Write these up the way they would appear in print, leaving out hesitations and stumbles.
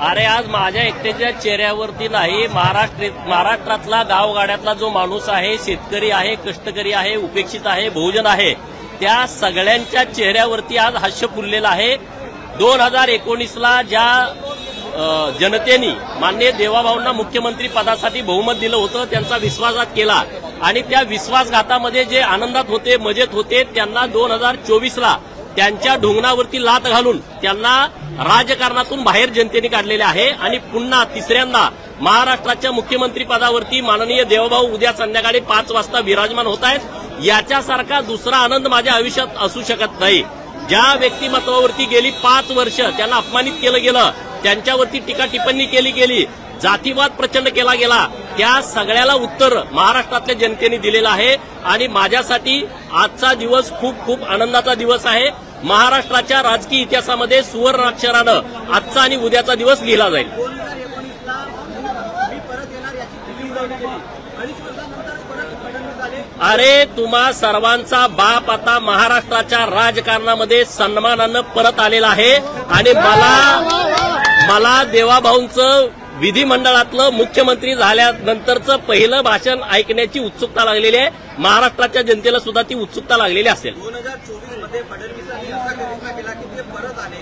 अरे आज माझ्या एकट्याच्या चेहऱ्यावरती नाही, महाराष्ट्रातला गावगाड्यातला जो माणूस आहे, शेतकरी आहे, कष्टकरी आहे, उपेक्षित आहे, बहुजन आहे, त्या सगळ्यांच्या चेहऱ्यावरती आज हास्य फुललेलं आहे। 2019ला ज्या जनतेने माननीय देवाभाऊंना मुख्यमंत्री पदासाठी बहुमत दिलं होतं, त्यांचा विश्वासघात केला आणि त्या विश्वासघातामध्ये जे आनंदात होते, मजेत होते, त्यांना 2024ला त्यांच्या ढोंगणावरती लात घालून त्यांना राजकारणातून बाहेर जनतेने काढलेले आहे आणि पुन्हा तिसऱ्यांदा महाराष्ट्राच्या मुख्यमंत्री पदावरती माननीय देवभाऊ उद्या संध्याकाळी 5 वाजता विराजमान होत आहेत। याच्यासारखा दुसरा आनंद माझ्या आयुष्यात असू शकत नाही। ज्या व्यक्तिमत्वावरती गेली 5 वर्ष त्यांना अपमानित केलं गेलं, त्यांच्यावरती टीका टिप्पणी केली गेली, जातीवाद प्रचंड केला गेला, त्या सगळ्याला उत्तर महाराष्ट्रातल्या जनतेने दिलेलं आहे आणि माझ्यासाठी आजचा दिवस खूप खूप आनंदाचा दिवस आहे। महाराष्ट्राच्या राजकीय इतिहासामध्ये सुवर्ण अक्षरानं आजचा आणि उद्याचा दिवस लिहिला जाईल। अरे तुम्हा सर्वांचा बाप आता महाराष्ट्राच्या राजकारणामध्ये सन्मानानं परत आलेला आहे आणि मला देवाभाऊंचं विधिमंडळातलं मुख्यमंत्री झाल्यानंतरचं पहिलं भाषण ऐकण्याची उत्सुकता लागलेली आहे। महाराष्ट्राच्या जनतेला सुद्धा ती उत्सुकता लागलेली असेल। 2024 मध्ये फडणवीसांनी असा करिश्मा केला की ते परत आले,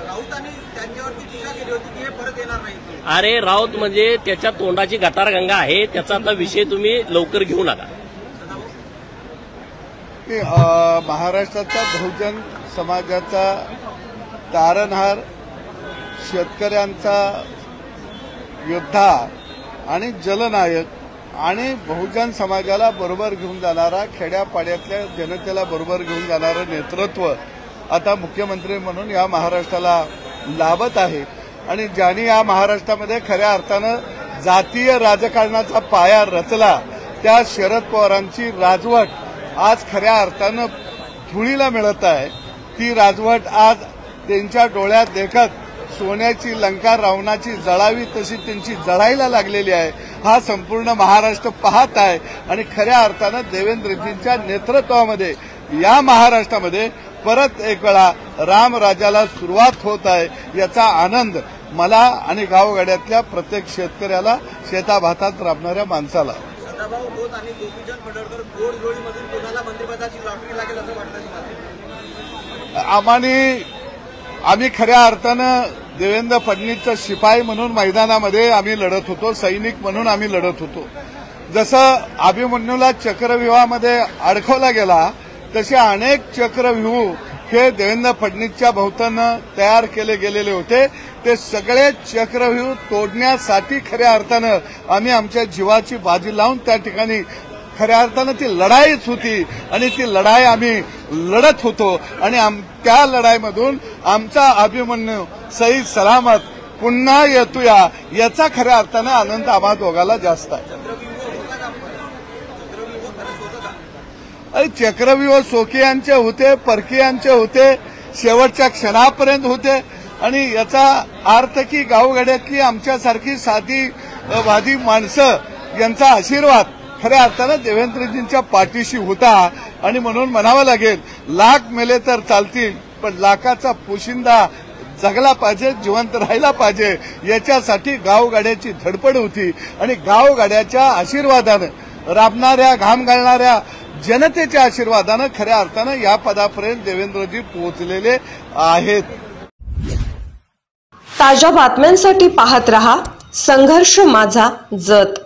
राऊतांनी त्यांच्यावरती टीका केली होती की हे परत येणार नाही। अरे राऊत म्हणजे त्याच्या तोंडाची गटारगंगा आहे, त्याचा आता विषय तुम्ही लवकर घेऊ नका। महाराष्ट्राचा बहुजन समाजाचा तारणहार, शेतकऱ्यांचा योद्धा आणि जलनायक आणि बहुजन समाजाला बरोबर घेऊन जाणारा, खेड्यापाड्यातल्या जनतेला बरोबर घेऊन जाणारं नेतृत्व आता मुख्यमंत्री म्हणून या महाराष्ट्राला लाभत आहे आणि ज्यांनी या महाराष्ट्रामध्ये खऱ्या अर्थानं जातीय राजकारणाचा पाया रचला, त्या शरद पवारांची राजवट आज खऱ्या अर्थानं धुळीला मिळत आहे। ती राजवट आज त्यांच्या डोळ्यात देखत सोन्याची लंका रावणाची जळावी तशी त्यांची जळायला लागलेली आहे। हा संपूर्ण महाराष्ट्र पाहत आहे आणि खऱ्या अर्थानं देवेंद्रजींच्या नेतृत्वामध्ये या महाराष्ट्रामध्ये परत एक वेळा रामराज्याला सुरुवात होत आहे, याचा आनंद मला आणि गावगाड्यातल्या प्रत्येक शेतकऱ्याला, शेताभातात राबणाऱ्या माणसाला। सदाभाऊ खोत आणि गोपीचंद पडळकर गोडजोडीमधून कोणाला मंत्रिपदाची लॉटरी लागेल असं वाटतं? आम्ही खऱ्या अर्थानं देवेंद्र फडणवीसचा शिपाई म्हणून मैदानामध्ये आम्ही लढत होतो, सैनिक म्हणून आम्ही लढत होतो। जसं अभिमन्यूला चक्रव्यूहामध्ये अडकवला गेला, तसे अनेक चक्रव्यूह हे देवेंद्र फडणवीसच्या भोवतानं तयार केले गेलेले होते। ते सगळे चक्रव्यूह तोडण्यासाठी खऱ्या अर्थानं आम्ही आमच्या जीवाची बाजी लावून त्या ठिकाणी खऱ्या अर्थानं ती लढाईच होती आणि ती लढाई आम्ही लढत होतो आणि त्या लढाईमधून आमचा अभिमन्यू सही सलामत पुन्हा येतोया, याचा खऱ्या अर्थानं आनंद आम्हा दोघाला जास्त आहे। चक्रव्यूह सोकियांचे होते, परकीयांचे होते, शेवटच्या क्षणापर्यंत होते आणि याचा अर्थ की गावगाड्यातली आमच्यासारखी साधीवादी माणसं यांचा आशीर्वाद खऱ्या अर्थानं देवेंद्रजींच्या पाठीशी होता आणि म्हणून म्हणावं लागेल, लाख मेले तर चालतील पण लाखाचा पोशिंदा जगला पाहिजे, जिवंत राहिला पाहिजे, याच्यासाठी गावगाड्याची धडपड होती आणि गावगाड्याच्या आशीर्वादानं, राबणाऱ्या घाम घालणाऱ्या जनतेच्या आशीर्वादानं खऱ्या अर्थानं या पदापर्यंत देवेंद्रजी पोहोचलेले आहेत। ताज्या बातम्यांसाठी पाहत रहा संघर्ष माझा जत।